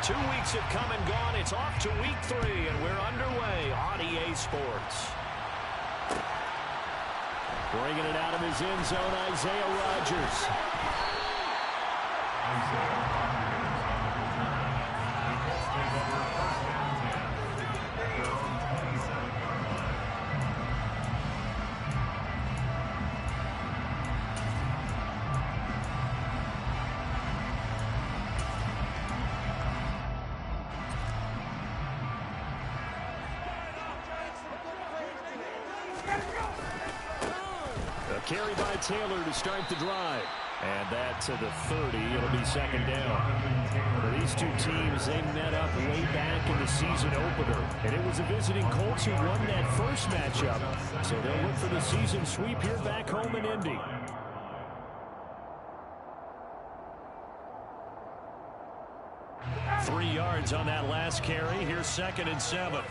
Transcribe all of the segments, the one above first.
2 weeks have come and gone. It's off to week 3, and we're underway on EA Sports. Bringing it out of his end zone, Isaiah Rodgers. Carry by Taylor to start the drive. And that to the 30. It'll be second down. For these two teams, they met up way back in the season opener. And it was the visiting Colts who won that first matchup. So they'll look for the season sweep here back home in Indy. Three yards on that last carry. Here's 2nd and 7.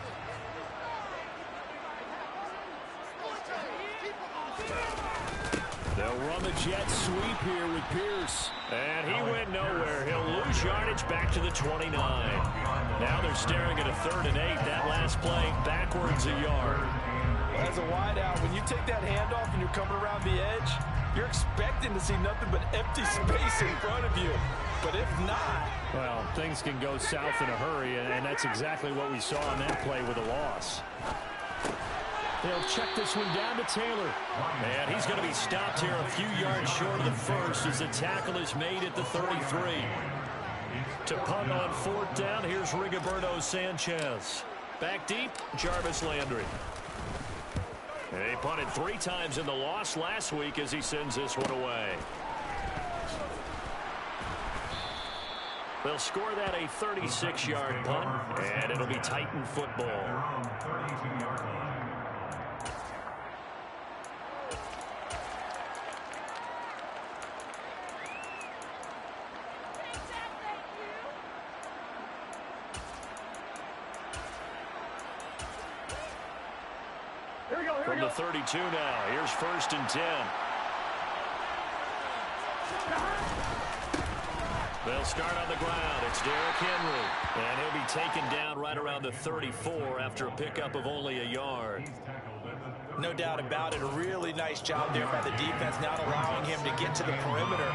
They'll run the jet sweep here with Pierce. And he went nowhere. He'll lose yardage back to the 29. Now they're staring at a 3rd and 8. That last play backwards a yard. As a wideout, when you take that handoff and you're coming around the edge, you're expecting to see nothing but empty space in front of you. But if not... Well, things can go south in a hurry, and that's exactly what we saw on that play with a loss. They'll check this one down to Taylor. And he's going to be stopped here a few yards short of the first as the tackle is made at the 33. To punt on 4th down, here's Rigoberto Sanchez. Back deep, Jarvis Landry. And he punted 3 times in the loss last week as he sends this one away. They'll score that a 36-yard punt, and it'll be Titan football. From the 32 now, here's 1st and 10. They'll start on the ground. It's Derrick Henry. And he'll be taken down right around the 34 after a pickup of only a yard. No doubt about it. A really nice job there by the defense, not allowing him to get to the perimeter.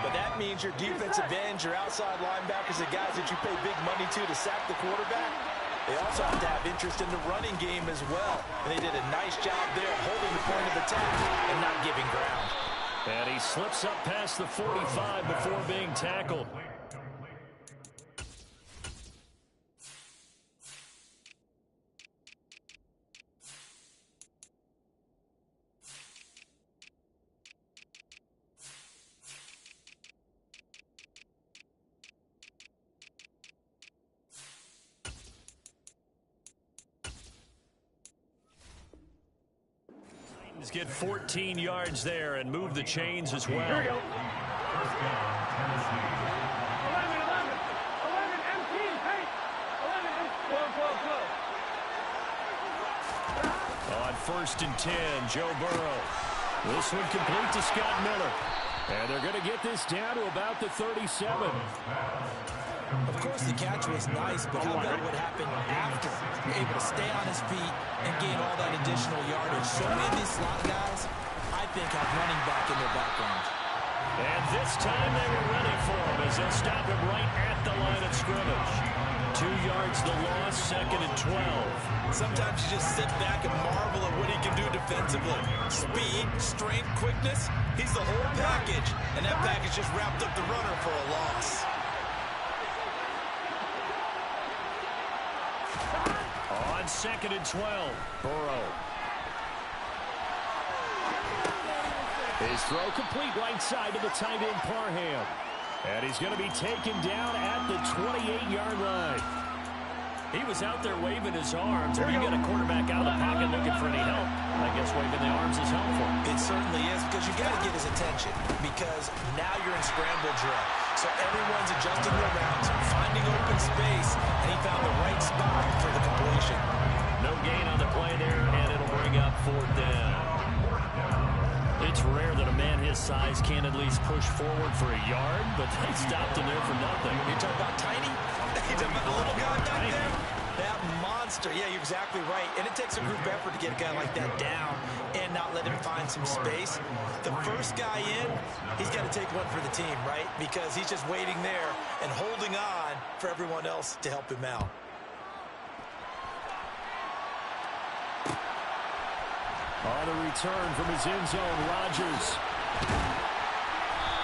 But that means your defensive ends, your outside linebackers, the guys that you pay big money to sack the quarterback, they also have to have interest in the running game as well. And they did a nice job there holding the point of attack and not giving ground. And he slips up past the 45 before being tackled. Get 14 yards there and move the chains as well. Here we go. 11, 11, empty, hey, 11, 12. On 1st and 10, Joe Burrow. This one complete to Scott Miller. And they're going to get this down to about the 37. Of course, the catch was nice, but how about what happened after? You're able to stay on his feet and gain all that additional yardage. So many of these slot guys, I think, have running back in their background. And this time they were ready for him as they'll stop him right at the line of scrimmage. 2 yards the loss, 2nd and 12. Sometimes you just sit back and marvel at what he can do defensively. Speed, strength, quickness, he's the whole package. And that package just wrapped up the runner for a loss. On 2nd and 12, Burrow. His throw complete right side to the tight end Parham. And he's going to be taken down at the 28-yard line. He was out there waving his arms. If you get a quarterback out of the pocket looking for any help, I guess waving the arms is helpful. It certainly is, because you got to get his attention, because now you're in scramble drill. So everyone's adjusting their routes, finding open space, and he found the right spot for the completion. No gain on the play there, and it'll bring up 4th down. It's rare that a man his size can at least push forward for a yard, but they stopped him there for nothing. You talk about tiny? You talking about the little guy back there? That monster. Yeah, you're exactly right. And it takes a group effort to get a guy like that down and not let him find some space. The first guy in, he's got to take one for the team, right? Because he's just waiting there and holding on for everyone else to help him out. On the return from his end zone, Rodgers.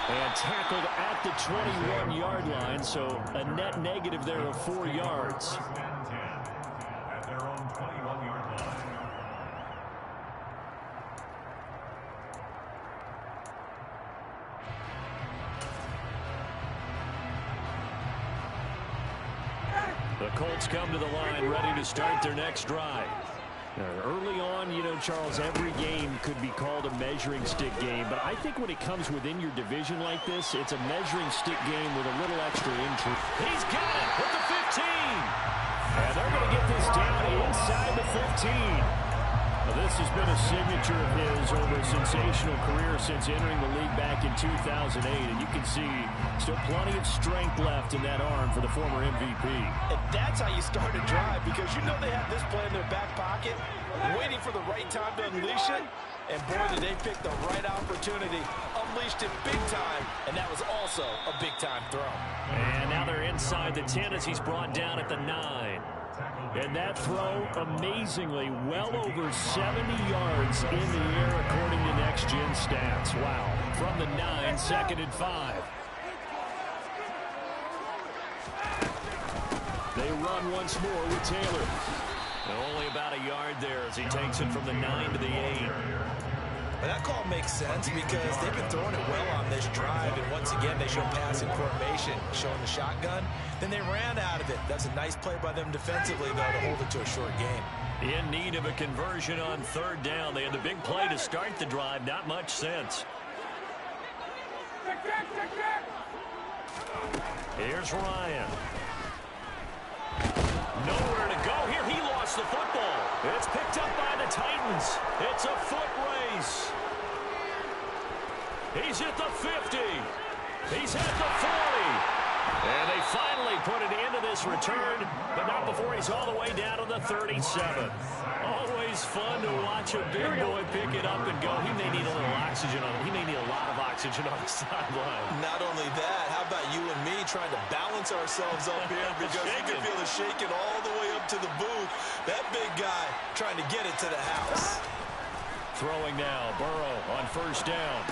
And tackled at the 21-yard line, so a net negative there of 4 yards. At their own 21-yard line. The Colts come to the line ready to start their next drive. Early on, you know, Charles, every game could be called a measuring stick game, but I think when it comes within your division like this, it's a measuring stick game with a little extra intrigue. He's got it with the 15. And they're going to get this down inside the 15. This has been a signature of his over a sensational career since entering the league back in 2008, and you can see still plenty of strength left in that arm for the former MVP. And that's how you start a drive, because you know they have this play in their back pocket, waiting for the right time to unleash it. And boy, did they pick the right opportunity, unleashed it big time, and that was also a big-time throw. And now they're inside the 10 as he's brought down at the 9. And that throw, amazingly, well over 70 yards in the air according to Next Gen Stats. Wow. From the 9, 2nd and 5. They run once more with Taylor. And only about a yard there as he takes it from the 9 to the 8. But that call makes sense because they've been throwing it well on this drive, and once again they show passing formation, showing the shotgun. Then they ran out of it. That's a nice play by them defensively, though, to hold it to a short game. In need of a conversion on 3rd down. They had the big play to start the drive. Not much sense. Here's Ryan. Nowhere to go here. He lost the football. It's picked up by the Titans. It's a foot race. He's at the 50. He's at the 40. And they finally put an end to this return, but not before he's all the way down to the 37. Always fun to watch a big boy pick it up and go. He may need a little oxygen on it. He may need a lot of oxygen on the sideline. Not only that, how about you and me trying to balance ourselves up here, because you can feel it shaking all the way up to the booth. That big guy trying to get it to the house. Throwing now, Burrow on 1st down.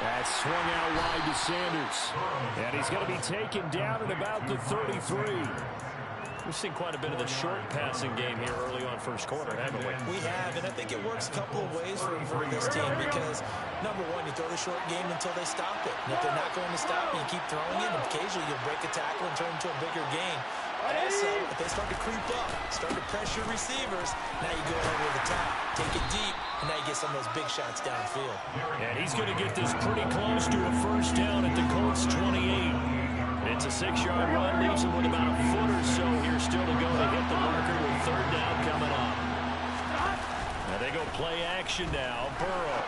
That's swung out wide to Sanders. And he's going to be taken down at about the 33. We've seen quite a bit of the short passing game here early on 1st quarter, haven't we? We have, and I think it works a couple of ways for this team because, number one, you throw the short game until they stop it. And if they're not going to stop it, you keep throwing it, and occasionally you'll break a tackle and turn it into a bigger game. Also, if they start to creep up, start to pressure receivers, now you go over the top, take it deep, and now you get some of those big shots downfield. And he's going to get this pretty close to a 1st down at the Colts 28. It's a 6-yard run, leaves him with about a foot or so here still to go to hit the marker with 3rd down coming up. Now they go play action now. Burrow.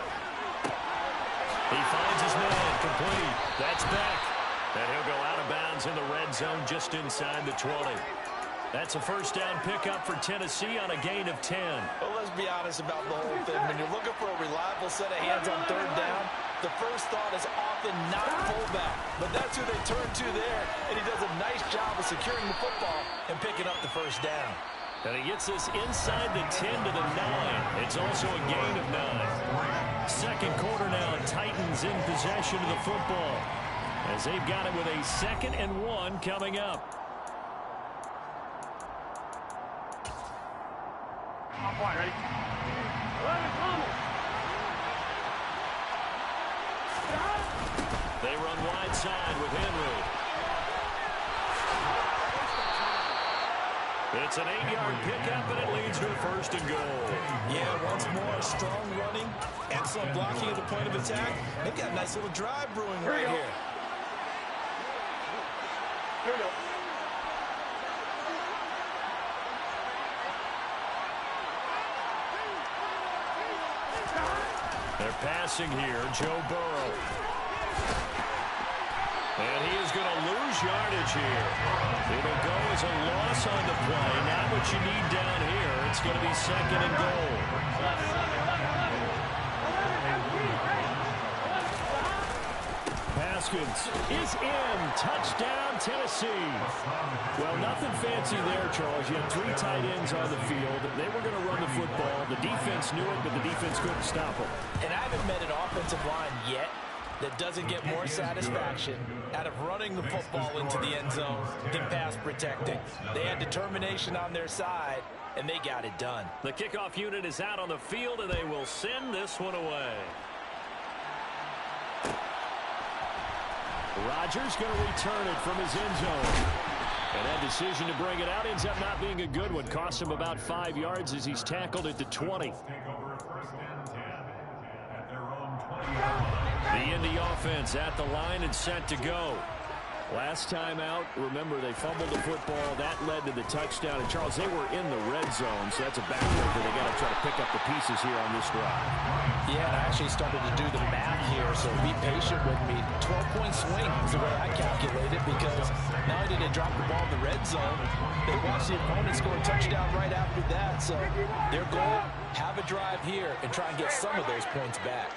He finds his man, complete. That's back. And he'll go out of bounds in the red zone just inside the 20. That's a 1st down pickup for Tennessee on a gain of 10. Well, let's be honest about the whole thing. When you're looking for a reliable set of hands on 3rd down, the first thought is often not fullback. But that's who they turn to there, and he does a nice job of securing the football and picking up the 1st down. And he gets this inside the 10 to the 9. It's also a gain of 9. 2nd quarter now, Titans in possession of the football, as they've got it with a 2nd and 1 coming up. Ready? They run wide side with Henry. It's an 8-yard pickup, and it leads to a 1st and goal. Yeah, once more, strong running, excellent blocking at the point of attack. They've got a nice little drive brewing right here. Here we go. They're passing here, Joe Burrow. And he is going to lose yardage here. It'll go as a loss on the play. Now what you need down here, it's going to be 2nd and goal. Haskins is in. Touchdown, Tennessee. Well, nothing fancy there, Charles. You had 3 tight ends on the field. They were going to run the football. The defense knew it, but the defense couldn't stop them. And I haven't met an offensive line yet that doesn't get more satisfaction out of running the football into the end zone than pass protecting. They had determination on their side, and they got it done. The kickoff unit is out on the field, and they will send this one away. Rodgers going to return it from his end zone. And that decision to bring it out ends up not being a good one. Cost him about 5 yards as he's tackled at the 20. The Indy offense at the line and set to go. Last time out, remember, they fumbled the football. That led to the touchdown. And, Charles, they were in the red zone, so that's a backbreaker. They got to try to pick up the pieces here on this drive. Yeah, and I actually started to do the math here, so be patient with me. 12-point swing is the way I calculate it, because not only did they drop the ball in the red zone, they watched the opponent score a touchdown right after that. So their goal, have a drive here and try and get some of those points back.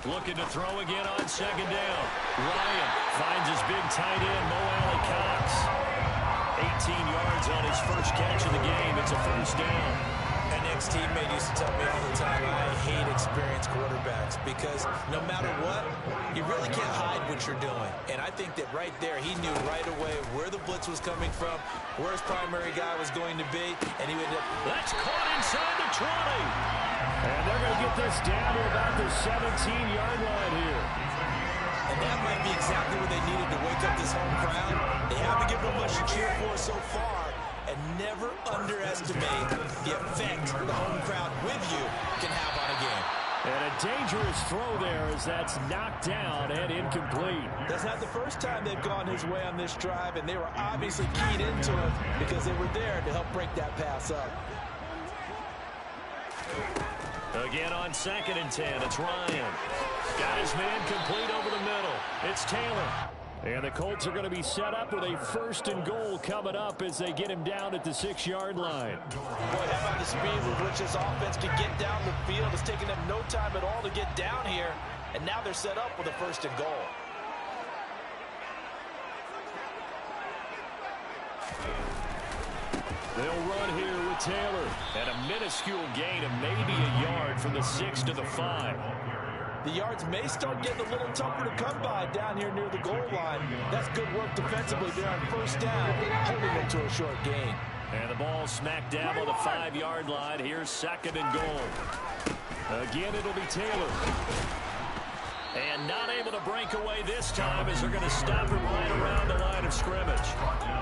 Looking to throw again on 2nd down. Ryan finds his big tight end, Mo Alley Cox. 18 yards on his first catch of the game. It's a 1st down. An ex-teammate used to tell me all the time, I hate experienced quarterbacks because no matter what, you really can't hide what you're doing. And I think that right there, he knew right away where the blitz was coming from, where his primary guy was going to be, and he would... That's caught inside the 20. And they're going to get this down to about the 17-yard line here. And that might be exactly what they needed to wake up this home crowd. They haven't given them much to cheer for so far. And never underestimate the effect the home crowd with you can have on a game. And a dangerous throw there as that's knocked down and incomplete. That's not the first time they've gone his way on this drive, and they were obviously keyed into it because they were there to help break that pass up. Again on 2nd and 10, it's Ryan. Got his man complete over the middle. It's Taylor. And the Colts are going to be set up with a 1st and goal coming up as they get him down at the 6-yard line. Boy, how about the speed with which this offense can get down the field? It's taken them no time at all to get down here, and now they're set up with a 1st and goal. They'll run here with Taylor. And a minuscule gain of maybe a yard from the 6 to the 5. The yards may start getting a little tougher to come by down here near the goal line. That's good work defensively there on 1st down, holding them to a short gain. And the ball smack dab on the 5-yard line. Here's 2nd and goal. Again, it'll be Taylor. And not able to break away this time as they're going to stop him right around the line of scrimmage.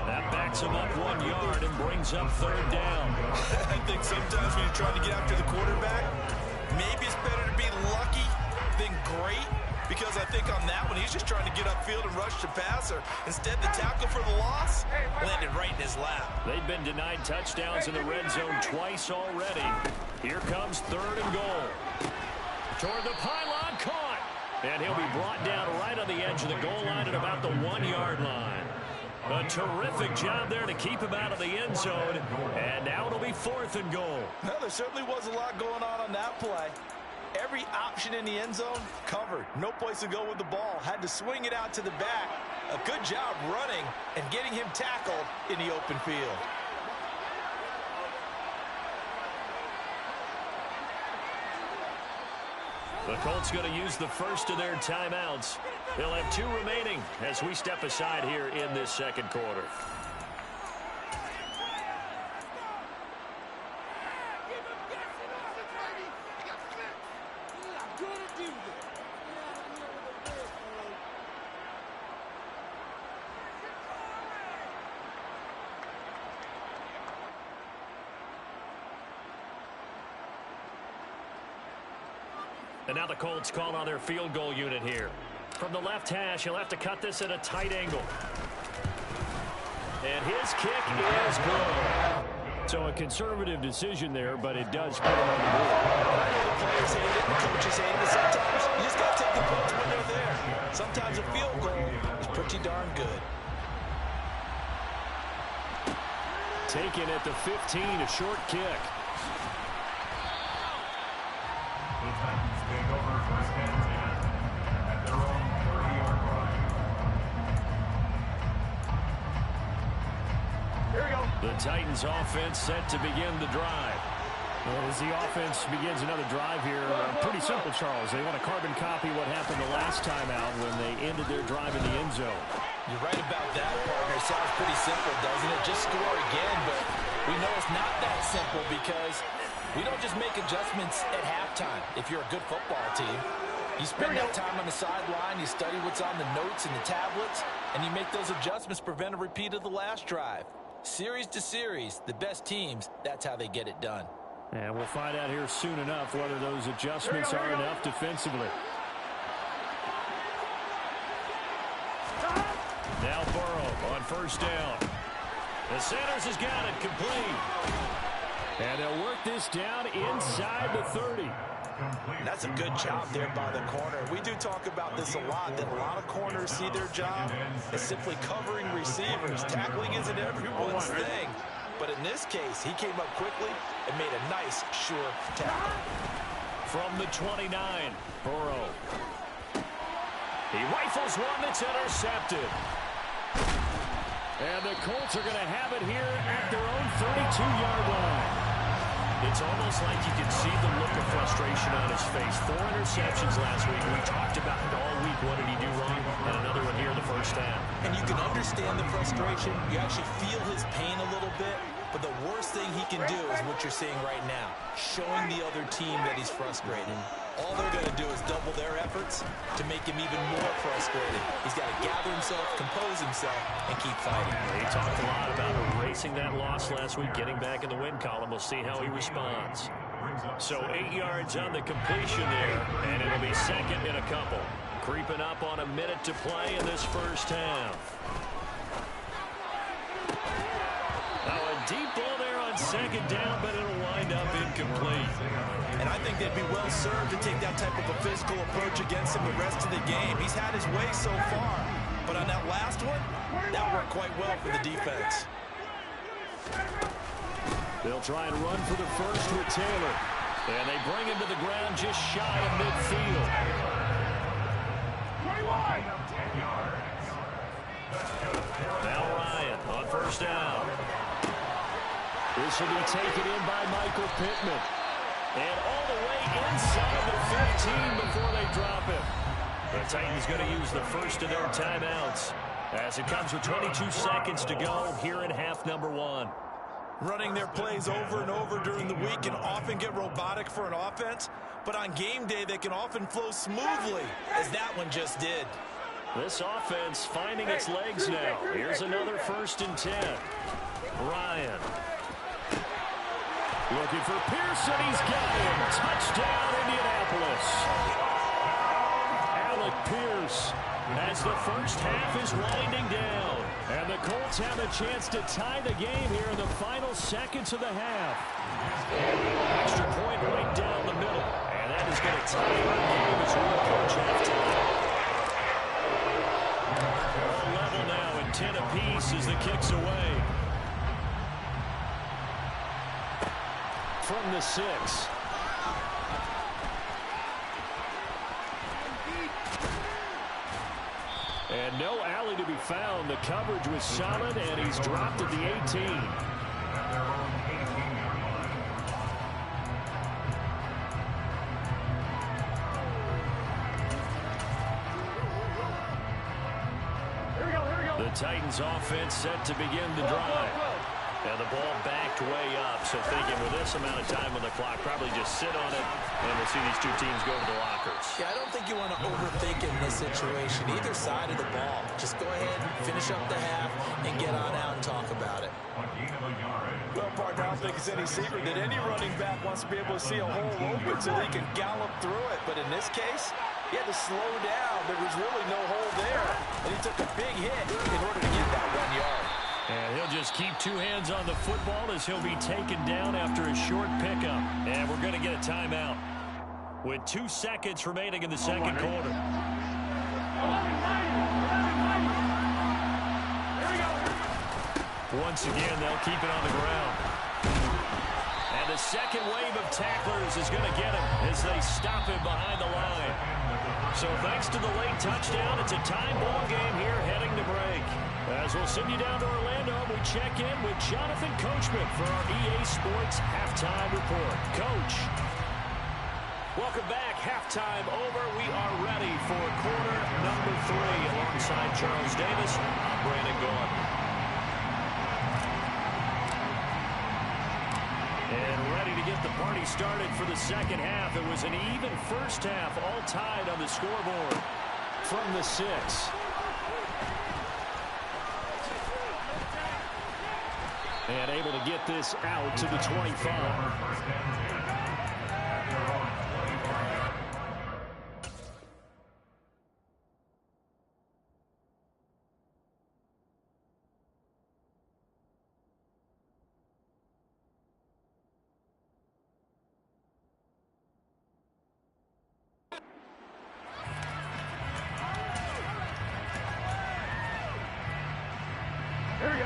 That backs him up 1 yard and brings up 3rd down. I think sometimes when you're trying to get after the quarterback, maybe it's better to be lucky than great, because I think on that one, he's just trying to get upfield and rush the passer. Instead, the tackle for the loss landed right in his lap. They've been denied touchdowns in the red zone twice already. Here comes 3rd and goal. Toward the pylon, caught. And he'll be brought down right on the edge of the goal line at about the 1-yard line. A terrific job there to keep him out of the end zone. And now it'll be 4th and goal. Well, there certainly was a lot going on that play. Every option in the end zone covered. No place to go with the ball. Had to swing it out to the back. A good job running and getting him tackled in the open field. The Colts going to use the first of their timeouts. They'll have 2 remaining as we step aside here in this 2nd quarter. And now the Colts call on their field goal unit here. From the left hash, he'll have to cut this at a tight angle. And his kick is good. So a conservative decision there, but it does put him on the board. I know the players hate it, the coaches hate it, but sometimes you just got to take the points when they're there. Sometimes a field goal is pretty pretty darn good. Taken at the 15, a short kick. The Titans take over first and 10 at their own 30-yard line. Here we go. The Titans offense set to begin the drive. As the offense begins another drive here, pretty simple, Charles. They want to carbon copy what happened the last time out when they ended their drive in the end zone. You're right about that, partner. Sounds pretty simple, doesn't it? Just score again, but we know it's not that simple because we don't just make adjustments at halftime. If you're a good football team, you spend that time on the sideline, you study what's on the notes and the tablets, and you make those adjustments to prevent a repeat of the last drive. Series to series, the best teams, that's how they get it done. And we'll find out here soon enough whether those adjustments are enough defensively. Now Burrow on first down. The Sanders has got it complete. And they'll work this down inside the 30. That's a good job there by the corner. We do talk about this a lot, that a lot of corners see their job as simply covering receivers. Tackling isn't everyone's thing. But in this case, he came up quickly and made a nice, sure tackle. From the 29, Burrow. He rifles one that's intercepted. And the Colts are going to have it here at their own 32-yard line. It's almost like you can see the look of frustration on his face. 4 interceptions last week. We talked about it all week. What did he do wrong? And another one here in the first half. And you can understand the frustration. You actually feel his pain a little bit. But the worst thing he can do is what you're seeing right now, showing the other team that he's frustrated. All they're going to do is double their efforts to make him even more frustrated. He's got to gather himself, compose himself, and keep fighting. He talked a lot about erasing that loss last week, getting back in the win column. We'll see how he responds. So 8 yards on the completion there, and it'll be second and a couple. Creeping up on a minute to play in this first half. Now a deep ball there on second down, but it'll wind up incomplete. And I think they'd be well served to take that type of a physical approach against him the rest of the game. He's had his way so far. But on that last one, that worked quite well for the defense. They'll try and run for the first with Taylor. And they bring him to the ground just shy of midfield. 10 yards. Now Ryan on first down. This will be taken in by Michael Pittman. And all the way inside the 15 before they drop him. The Titans going to use the first of their timeouts as it comes with 22 seconds to go here in half number 1. Running their plays over and over during the week can often get robotic for an offense, but on game day they can often flow smoothly, as that one just did. This offense finding its legs now. Here's another 1st and 10. Ryan. Looking for Pearson. He's got him. Touchdown, Indianapolis. Alec Pierce as the first half is winding down. And the Colts have a chance to tie the game here in the final seconds of the half. Extra point right down the middle. And that is going to tie the game as we approach halftime. All level now at 10 apiece as the kick's away. From the 6. And no alley to be found. The coverage was solid, and he's dropped at the 18. The Titans offense set to begin the drive. And the ball backed way up, so thinking with this amount of time on the clock, probably just sit on it, and we'll see these two teams go to the lockers. Yeah, I don't think you want to overthink in this situation, either side of the ball. Just go ahead, finish up the half, and get on out and talk about it. Well, partner, I don't think it's any secret that any running back wants to be able to see a hole open so they can gallop through it. But in this case, he had to slow down. There was really no hole there, and he took a big hit in order to get that 1 yard. And he'll just keep 2 hands on the football as he'll be taken down after a short pickup. And we're going to get a timeout with 2 seconds remaining in the second quarter. Once again, they'll keep it on the ground. And the second wave of tacklers is going to get him as they stop him behind the line. So thanks to the late touchdown, it's a tie ball game here heading to break. As we'll send you down to Orlando, we check in with Jonathan Coachman for our EA Sports Halftime Report. Coach. Welcome back. Halftime over. We are ready for quarter number 3. Alongside Charles Davis, I'm Brandon Gaudin. And ready to get the party started for the second half. It was an even first half, all tied on the scoreboard from the 6. And able to get this out to the 25.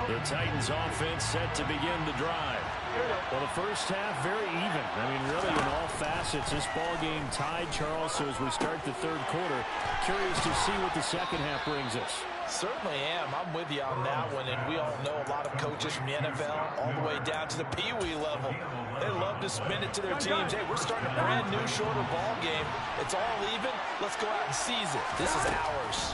The Titans offense set to begin the drive. Well, the first half very even. I mean, really in all facets, this ball game tied, Charles. So as we start the third quarter, curious to see what the second half brings us. Certainly am. I'm with you on that one. And we all know a lot of coaches from the NFL all the way down to the Pee-wee level. They love to spin it to their teams. Hey, we're starting a brand new, shorter ball game. It's all even. Let's go out and seize it. This is ours.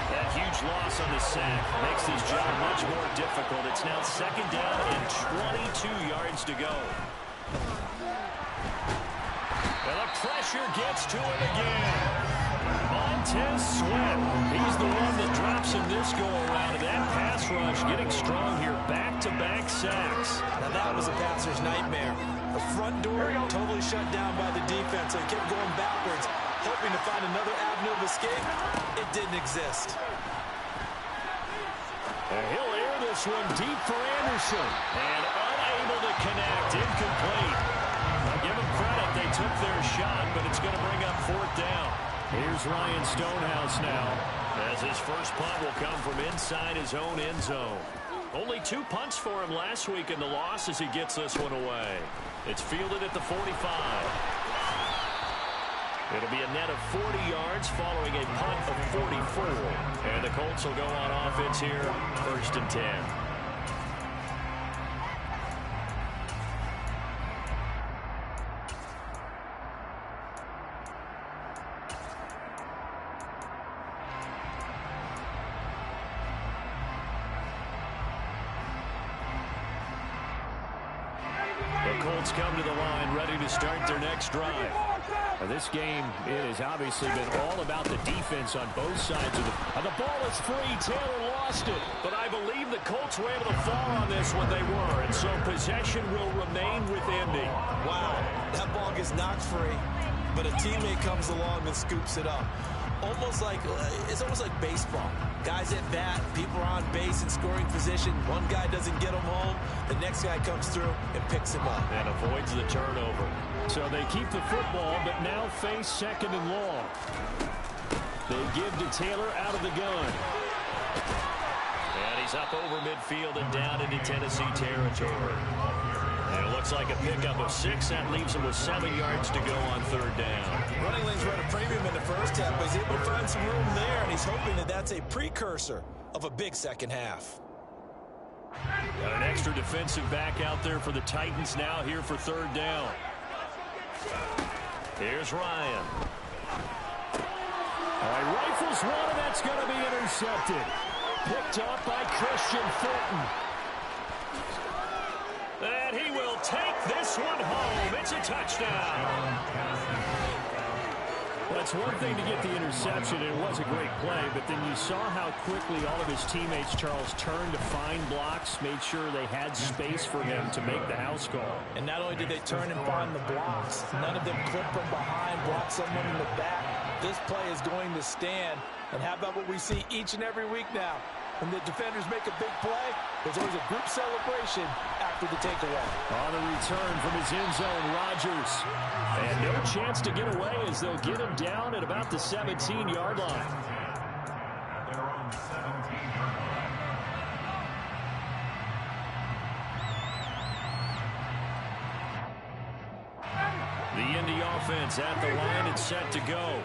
That huge loss on the sack makes this job much more difficult. It's now second down and 22 yards to go. And the pressure gets to him again. Montez Sweat. He's the one that drops him this go-around. And that pass rush getting strong here. Back-to-back sacks. Now that was a passer's nightmare. The front door totally shut down by the defense. So he kept going backwards, hoping to find another avenue of escape. It didn't exist. And he'll air this one deep for Anderson. And unable to connect. Incomplete. I'll give them credit. They took their shot, but it's going to bring up fourth down. Here's Ryan Stonehouse now, as his first punt will come from inside his own end zone. Only 2 punts for him last week in the loss as he gets this one away. It's fielded at the 45. It'll be a net of 40 yards following a punt of 44. And the Colts will go on offense here, 1st and 10. The Colts come to the line, ready to start their next drive. Now this game, it has obviously been all about the defense on both sides of the... And the ball is free. Taylor lost it. But I believe the Colts were able to fall on this when they were. And so possession will remain with Indy. Wow, that ball gets knocked free, but a teammate comes along and scoops it up. It's almost like baseball. Guys at bat, people are on base in scoring position. One guy doesn't get him home. The next guy comes through and picks him up. And avoids the turnover. So they keep the football, but now face 2nd and long. They give to Taylor out of the gun. And he's up over midfield and down into Tennessee territory. And it looks like a pickup of 6. That leaves him with 7 yards to go on 3rd down. Running lanes were at a premium in the first half, but he's able to find some room there, and he's hoping that that's a precursor of a big second half. Got an extra defensive back out there for the Titans now here for 3rd down. Here's Ryan. All right, rifles one, and that's going to be intercepted. Picked up by Christian Fulton. And he will take this one home. It's a touchdown. That's one thing to get the interception, and it was a great play, but then you saw how quickly all of his teammates, Charles, turned to find blocks, made sure they had space for him to make the house call. And not only did they turn and find the blocks, none of them clip from behind, block someone in the back. This play is going to stand. And how about what we see each and every week now? When the defenders make a big play, there's always a group celebration after the takeaway. On the return from his end zone, Rodgers. And no chance to get away as they'll get him down at about the 17-yard line. At their own 17-yard line. The Indy offense at the line and set to go.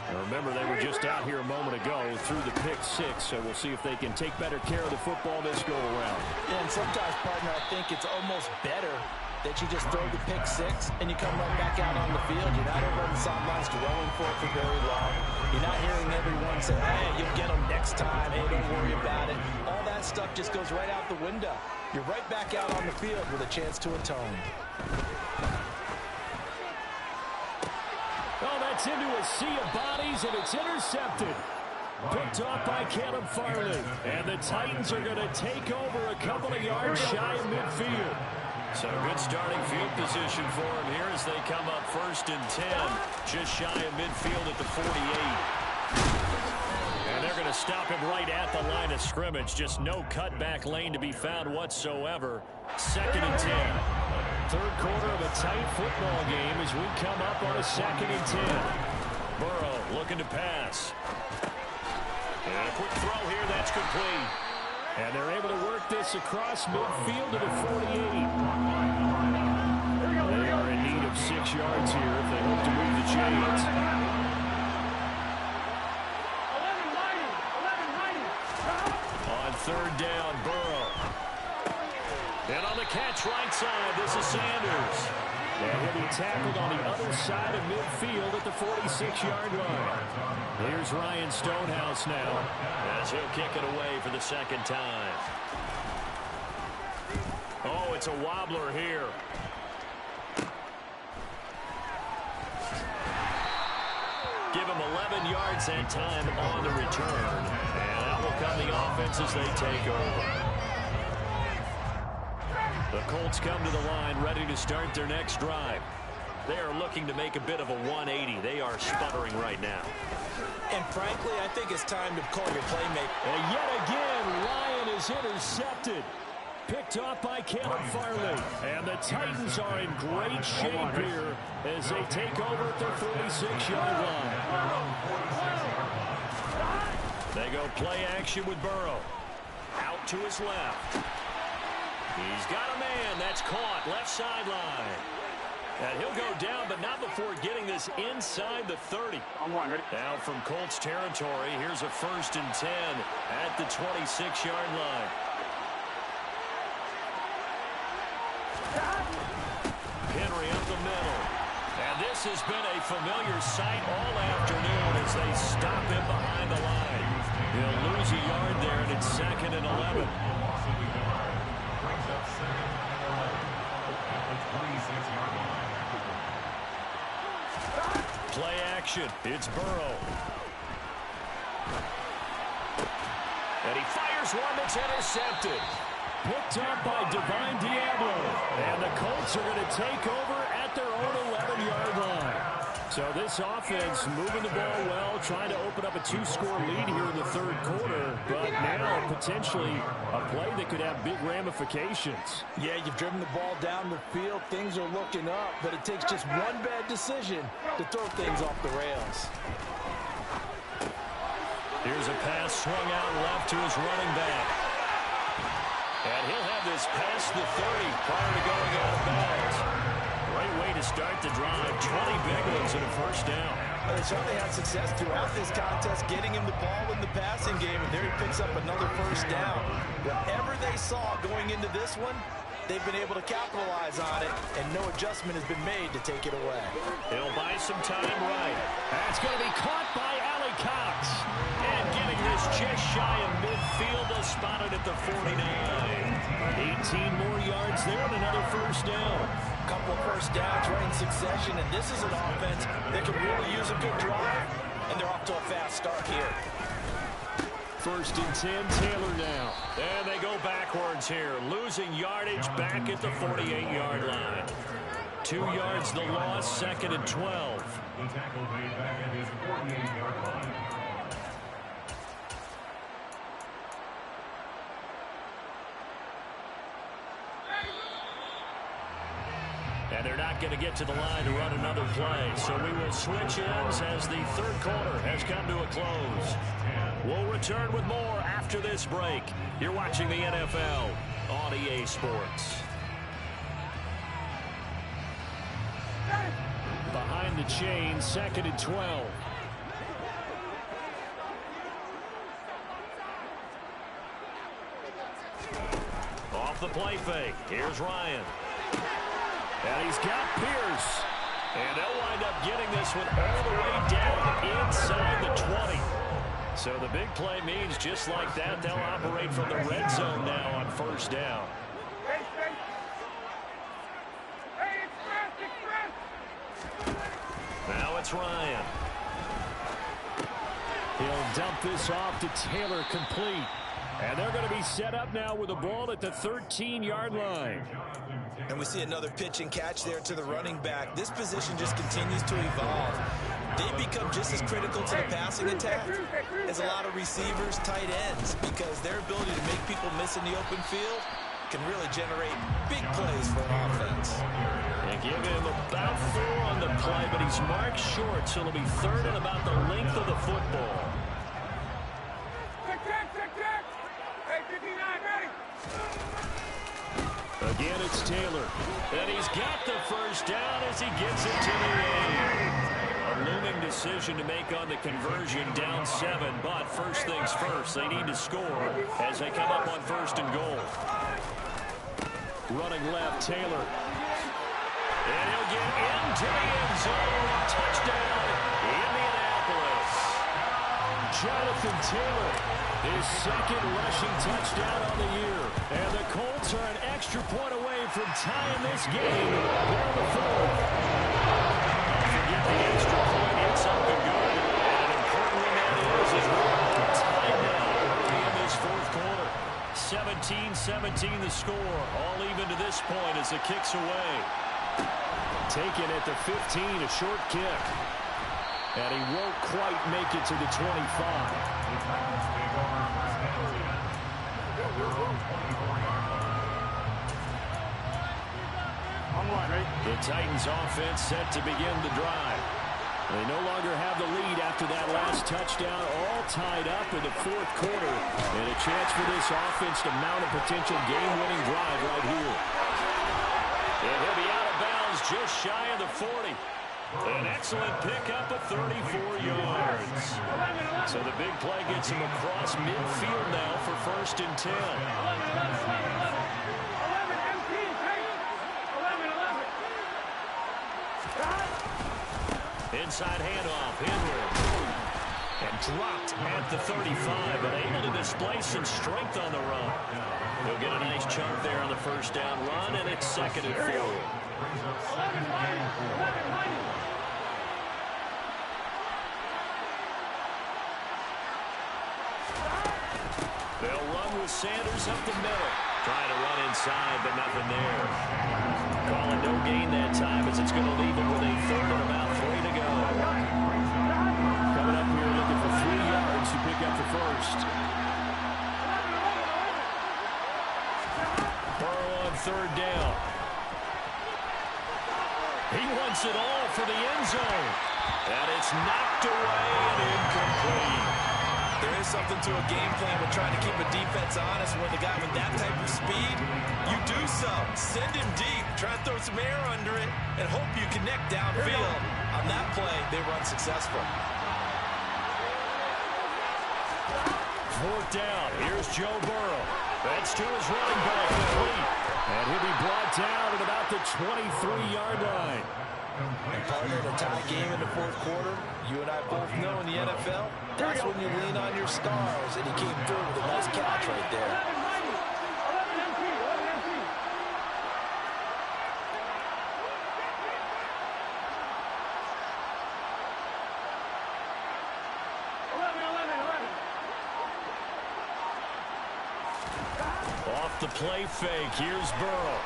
Now remember, they were just out here a moment ago through the pick six, so we'll see if they can take better care of the football this go-around. Yeah, and sometimes, partner, I think it's almost better that you just throw the pick six and you come right back out on the field. You're not over on the sidelines dwelling for it for very long. You're not hearing everyone say, hey, you'll get them next time. Hey, don't worry about it. All that stuff just goes right out the window. You're right back out on the field with a chance to atone. Oh, that's into a sea of bodies, and it's intercepted. Picked off by Caleb Farley. And the Titans are going to take over a couple of yards shy of midfield. So good starting field position for them here as they come up 1st and 10. Just shy of midfield at the 48. And they're going to stop him right at the line of scrimmage. Just no cutback lane to be found whatsoever. 2nd and 10. Third quarter of a tight football game as we come up on a 2nd and 10. Burrow looking to pass. And a quick throw here, that's complete. And they're able to work this across midfield to the 48. They are in need of 6 yards here if they hope to move the chains. On 3rd down, Burrow. And on the catch right side, this is Sanders. And he'll be tackled on the other side of midfield at the 46-yard line. Here's Ryan Stonehouse now as he'll kick it away for the 2nd time. Oh, it's a wobbler here. Give him 11 yards that time on the return. And out will come the offense as they take over. The Colts come to the line ready to start their next drive. They are looking to make a bit of a 180. They are sputtering right now. And frankly, I think it's time to call your playmaker. And yet again, Ryan is intercepted. Picked off by Caleb Farley. And the Titans are in great shape here as they take over at their 46-yard line. They go play action with Burrow. Out to his left. He's got a man that's caught left sideline. And he'll go down, but not before getting this inside the 30. Now from Colts territory, here's a 1st and 10 at the 26-yard line. Henry up the middle. And this has been a familiar sight all afternoon as they stop him behind the line. He'll lose a yard there, and it's 2nd and 11. Play action. It's Burrow. And he fires one that's intercepted. Picked up by Divine Diablo. And the Colts are going to take over at their own 11-yard line. So this offense moving the ball well, trying to open up a 2-score lead here in the 3rd quarter. But now potentially a play that could have big ramifications. Yeah, you've driven the ball down the field. Things are looking up, but it takes just one bad decision to throw things off the rails. Here's a pass swung out left to his running back. And he'll have this past the 30 prior to going out of bounds. Great way to start the drive. 20 big ones and a 1st down. They certainly had success throughout this contest, getting him the ball in the passing game, and there he picks up another 1st down. Whatever they saw going into this one, they've been able to capitalize on it, and no adjustment has been made to take it away. He'll buy some time right. That's going to be caught by Allie Cox. And getting this just shy of midfield, they'll spot it at the 49. 18 more yards there and another 1st down. Couple of 1st downs right in succession, and this is an offense that can really use a good drive, and they're off to a fast start here. 1st and 10, Taylor now. And they go backwards here, losing yardage back at the 48-yard line. 2 yards the loss, 2nd and 12. The tackle made back at his 48-yard line. And they're not going to get to the line to run another play. So we will switch ends as the third quarter has come to a close. We'll return with more after this break. You're watching the NFL on EA Sports. Behind the chain, 2nd and 12. Off the play fake. Here's Ryan. And he's got Pierce. And they'll wind up getting this one all the way down inside the 20. So the big play means just like that, they'll operate from the red zone now on first down. Now it's Ryan. He'll dump this off to Taylor, complete. And they're going to be set up now with the ball at the 13-yard line. And we see another pitch and catch there to the running back. This position just continues to evolve. They become just as critical to the passing attack as a lot of receivers, tight ends, because their ability to make people miss in the open field can really generate big plays for an offense. They give him about 4 on the play, but he's marked short, so it'll be 3rd and about the length of the football. Again, it's Taylor. And he's got the first down as he gets it to the 8. A looming decision to make on the conversion, down 7. But first things first, they need to score as they come up on 1st and goal. Running left, Taylor. And he'll get into the end zone. Touchdown, Indianapolis. Jonathan Taylor, his 2nd rushing touchdown on the year. And the Colts are an extra point away from tying this game. They're on the 4th. Forget the extra point. It's up and good. And an important one that is we're tied now early in this 4th quarter. 17-17 the score. All even to this point as the kick's away. Taken at the 15, a short kick. And he won't quite make it to the 25. The Titans offense set to begin the drive. They no longer have the lead after that last touchdown, all tied up in the 4th quarter. And a chance for this offense to mount a potential game-winning drive right here. And he'll be out of bounds just shy of the 40. An excellent pickup of 34 yards. So the big play gets him across midfield now for 1st and 10. Inside handoff, Henry. And dropped at the 35, but able to display some strength on the run. He'll get a nice chunk there on the first down run, and it's 2nd and 4. They'll run with Sanders up the middle. Trying to run inside, but nothing there. Calling no gain that time as it's going to leave him with a 3rd and about 3 to go. Coming up here looking for 3 yards to pick up the 1st. Burrow on 3rd down. He wants it all for the end zone. And it's knocked away and incomplete. There is something to a game plan with trying to keep a defense honest. When the guy with that type of speed, you do so. Send him deep. Try to throw some air under it and hope you connect downfield. On that play, they run successful. 4th down. Here's Joe Burrow. That's to his running back, complete. And he'll be brought down at about the 23-yard line. And partner, in a tie game in the 4th quarter, you and I both know in the NFL, that's when you lean on your stars, and he came through with a nice catch right there. Off the play fake, here's Burrow.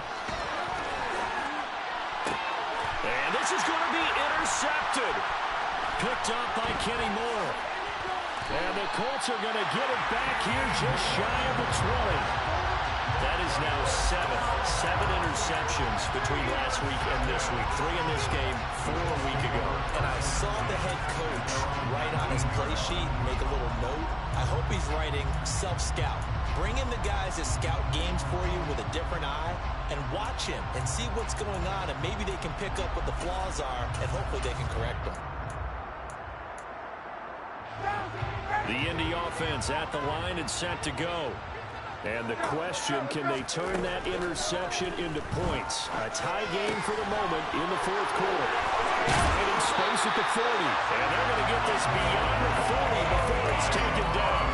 And this is going to be intercepted. Picked up by Kenny Moore. And the Colts are going to get it back here just shy of the 20. That is now seven interceptions between last week and this week. 3 in this game, 4 a week ago. And I saw the head coach write on his play sheet, make a little note. I hope he's writing self-scout. Bring in the guys that scout games for you with a different eye and watch him and see what's going on, and maybe they can pick up what the flaws are, and hopefully they can correct them. The Indy offense at the line and set to go. And the question, can they turn that interception into points? A tie game for the moment in the fourth quarter. Finding space at the 40. And they're going to get this beyond the 40 before it's taken down.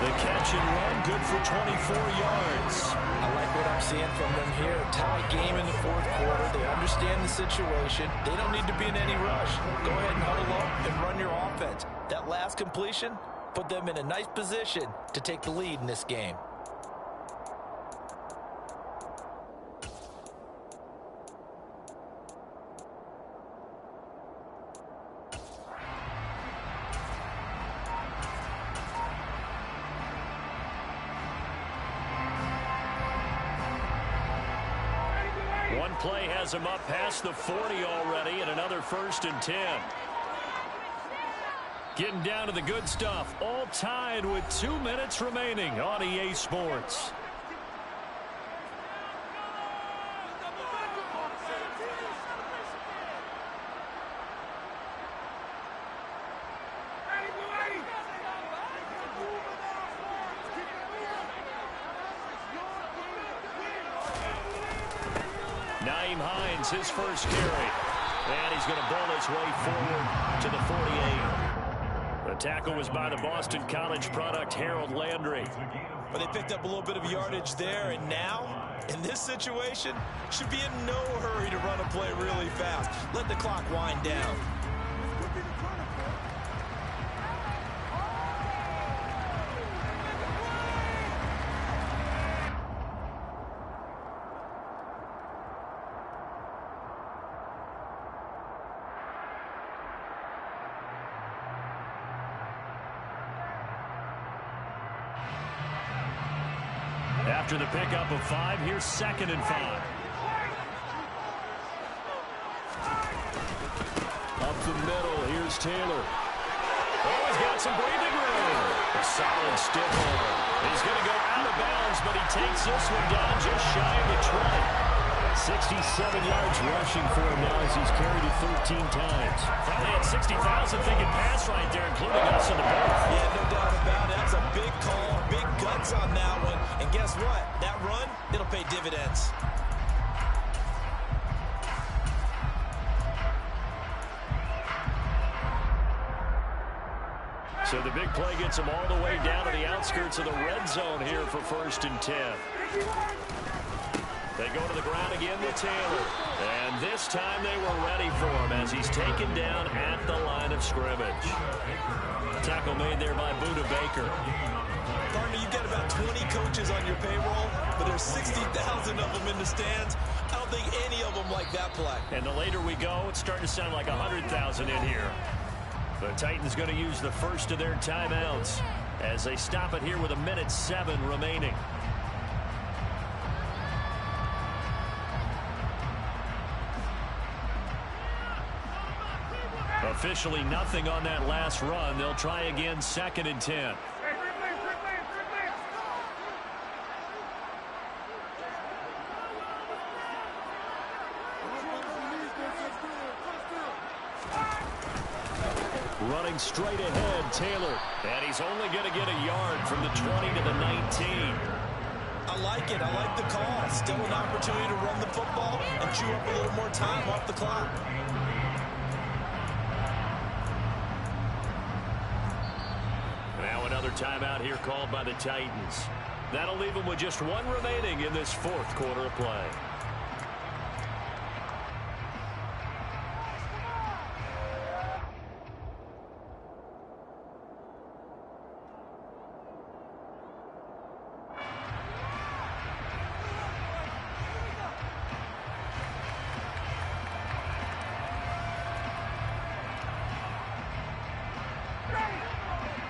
The catch and run, good for 24 yards. I like what I'm seeing from them here. Tie game in the fourth quarter. They understand the situation. They don't need to be in any rush. Go ahead and huddle up and run your offense. That last completion put them in a nice position to take the lead in this game. One play has him up past the 40 already, and another 1st and 10. Getting down to the good stuff. All tied with 2 minutes remaining on EA Sports. His first carry, and he's going to bowl his way forward to the 48. The tackle was by the Boston College product Harold Landry. But they picked up a little bit of yardage there, and now in this situation should be in no hurry to run a play really fast. Let the clock wind down. After the pickup of 5, here's 2nd and 5. Up the middle, here's Taylor. Oh, he's got some breathing room. A solid stiff hold. He's going to go out of bounds, but he takes this one down just shy of the 20. 67 yards rushing for him now as he's carried it 13 times. Probably had 60,000 thinking pass right there, including us in the booth. Yeah, no doubt about it. That's a big call, big guts on that one. And guess what? That run, it'll pay dividends. So the big play gets him all the way down to the outskirts of the red zone here for 1st and 10. They go to the ground again with Taylor. And this time they were ready for him as he's taken down at the line of scrimmage. Tackle made there by Buda Baker. Partner, you've got about 20 coaches on your payroll, but there's 60,000 of them in the stands. I don't think any of them like that play. And the later we go, it's starting to sound like 100,000 in here. The Titans going to use the first of their timeouts as they stop it here with 1:07 remaining. Officially nothing on that last run. They'll try again 2nd and 10. Running straight ahead, Taylor. And he's only going to get a yard from the 20 to the 19. I like it. I like the call. Still an opportunity to run the football and chew up a little more time off the clock. Now another timeout here called by the Titans. That'll leave them with just 1 remaining in this 4th quarter of play.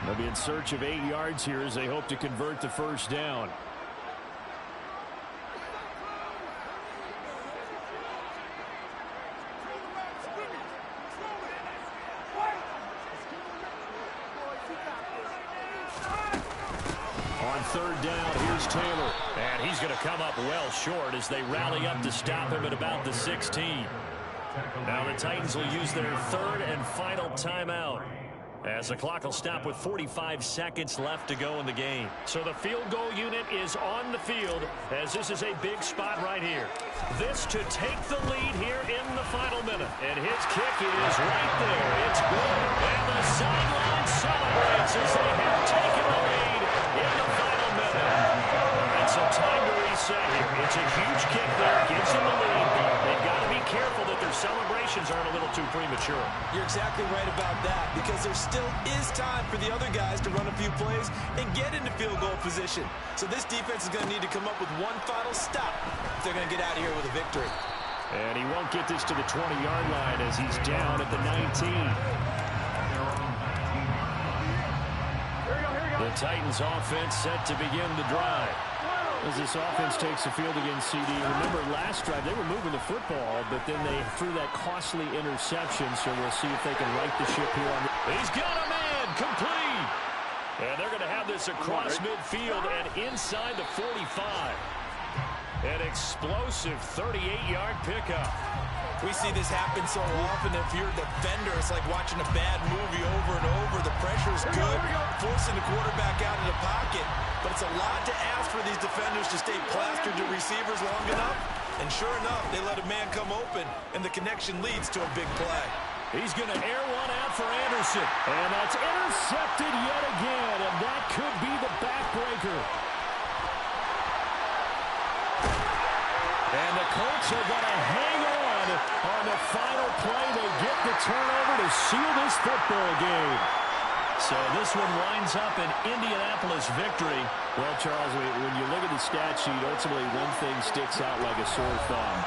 They'll be in search of 8 yards here as they hope to convert the first down. on third down. Here's Taylor. And he's going to come up well short as they rally up to stop him at about the 16. Now the Titans will use their third and final timeout, as the clock will stop with 45 seconds left to go in the game. So the field goal unit is on the field, as this is a big spot right here. This to take the lead here in the final minute. And his kick is right there. It's good. And the sideline celebrates as they have taken the lead in the final minute. And some time to reset here. It's a huge kick there. Gives them the lead. They've got to be careful that their celebrations aren't a little too premature. You're exactly right about that, because there still is time for the other guys to run a few plays and get into field goal position. So this defense is going to need to come up with one final stop if they're going to get out of here with a victory. And he won't get this to the 20-yard line as he's down at the 19. The Titans offense set to begin the drive. As this offense takes the field against CD. Remember, last drive, they were moving the football, but then they threw that costly interception, so we'll see if they can right the ship here. He's got a man, complete. And they're going to have this across midfield and inside the 45. An explosive 38-yard pickup. We see this happen so often. If you're a defender, it's like watching a bad movie over and over. The pressure's good, forcing the quarterback out of the pocket. But it's a lot to ask for these defenders to stay plastered to receivers long enough. And sure enough, they let a man come open, and the connection leads to a big play. He's going to air one out for Anderson. And that's intercepted yet again, and that could be the backbreaker. And the Colts are going to hang on the final play. They get the turnover to seal this football game. So this one winds up an Indianapolis victory. Well, Charles, when you look at the stat sheet, ultimately one thing sticks out like a sore thumb.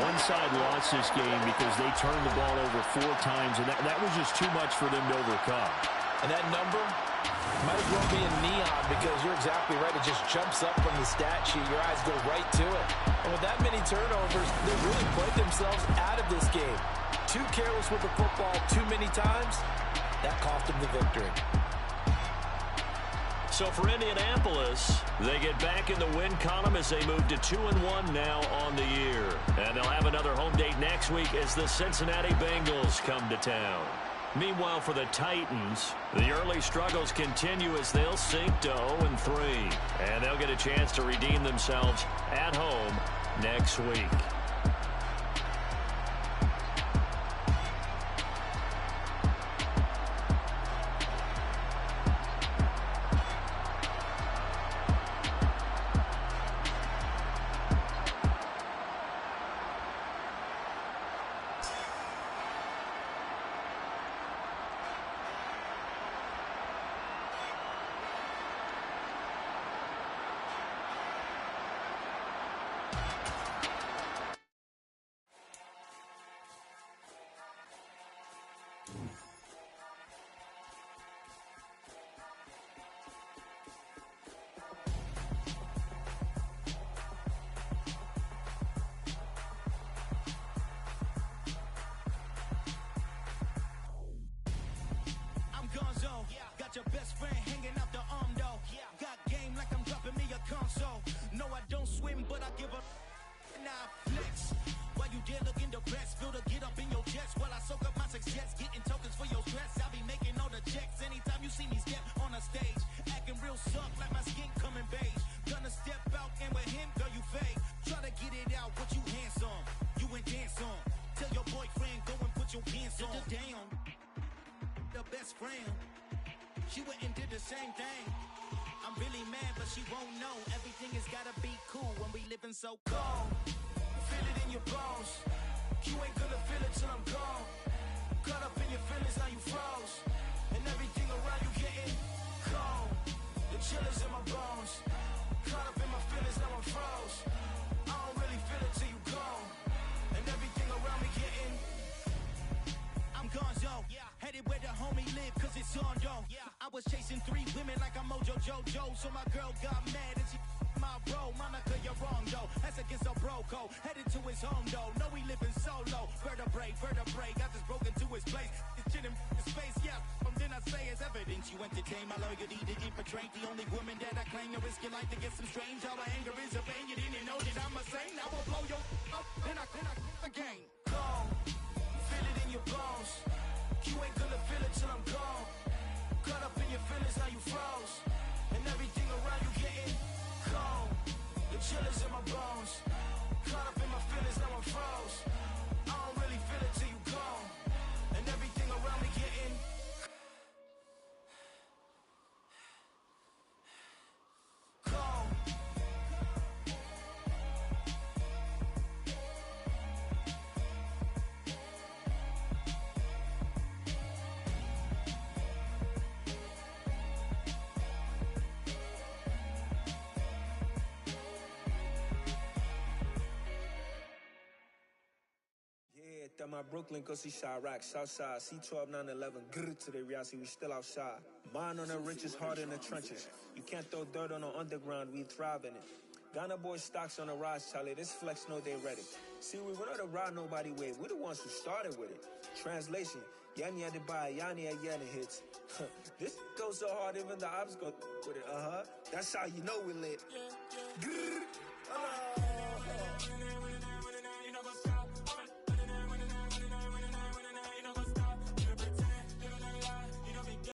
One side lost this game because they turned the ball over 4 times, and that was just too much for them to overcome. And that number might as well be in neon, because you're exactly right. It just jumps up from the stat sheet. Your eyes go right to it. And with that many turnovers, they really played themselves out of this game. Too careless with the football too many times. That cost them the victory. So for Indianapolis, they get back in the win column as they move to 2-1 now on the year. And they'll have another home date next week as the Cincinnati Bengals come to town. Meanwhile, for the Titans, the early struggles continue as they'll sink to 0-3. And they'll get a chance to redeem themselves at home next week. Got your best friend hanging out the arm though. Got game like I'm dropping me a console. No, I don't swim, but I give a nah flex. While you there looking the best, feel to get up in your chest while I soak up my success, getting tokens for your stress. I'll be making all the checks anytime you see me step on a stage, acting real suck like my skin coming beige. Gonna step out and with him, girl, you fake. Try to get it out, but you handsome. You ain't dance on. Tell your boyfriend go and put your pants on. Down, the best friend. She went and did the same thing. I'm really mad, but she won't know. Everything has gotta be cool when we living so cold. Feel it in your bones. You ain't gonna feel it till I'm gone. Caught up in your feelings, now you froze. And everything around you getting cold. The chill is in my bones. Caught up in my feelings, now I'm froze. I don't really feel it till you gone. And everything around me getting, I'm gonzo. Headed where the homie live, cause it's on though. I was chasing 3 women like I'm Mojo Jojo, so my girl got mad and she my bro. Monica, you're wrong though. That's against a bro code. Headed to his home though. No, he living solo. Vertebrae, I just broke into his place. It's chin in his face, yeah. Then I say, is that evidence. You entertain my loyalty to infiltrate the only woman that I claim to risk your life to get some strange. All my anger is a pain. You didn't know that I'm a saint. I will blow your up, then I again. Gone, feel it in your bones. You ain't gonna feel it till I'm gone. Caught up in your feelings, now you froze. And everything around you getting cold. The chill is in my bones. Caught up in my feelings, now I'm froze. I don't really feel it till you gone. And everything around me getting cold. Yeah, that my Brooklyn, go see Chirac, Southside, C12, 911, grrr to the Riasi, we still outside. Mine on the riches, hard in the trenches. You can't throw dirt on the underground, we thrive in it. Ghana boys stocks on the rise, Charlie, this flex know they ready. See, we went on to ride nobody way, we the ones who started with it. Translation, Yanni had to buy, Yanni had Yanni hits. This goes so hard, even the ops go with it, That's how you know we lit. Grrr,